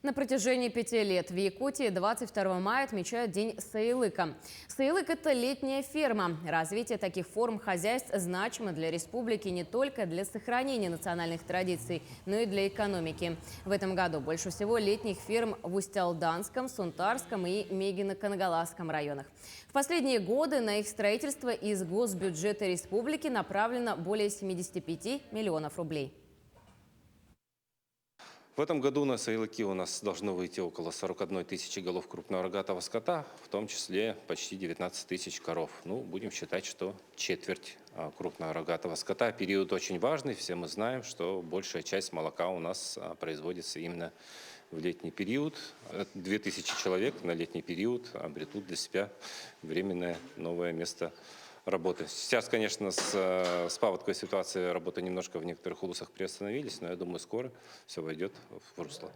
На протяжении 5 лет в Якутии 22 мая отмечают День Саилыка. Саилык – это летняя ферма. Развитие таких форм хозяйств значимо для республики не только для сохранения национальных традиций, но и для экономики. В этом году больше всего летних ферм в Усть-Алданском, Сунтарском и Мегино-Канагаласском районах. В последние годы на их строительство из госбюджета республики направлено более 75 миллионов рублей. В этом году на Саилыки у нас должно выйти около 41 тысячи голов крупного рогатого скота, в том числе почти 19 тысяч коров. Ну, будем считать, что четверть крупного рогатого скота. Период очень важный. Все мы знаем, что большая часть молока у нас производится именно в летний период. 2000 человек на летний период обретут для себя временное новое место работы. Сейчас, конечно, с паводковой ситуацией работы немножко в некоторых улусах приостановились, но я думаю, скоро все войдет в русло.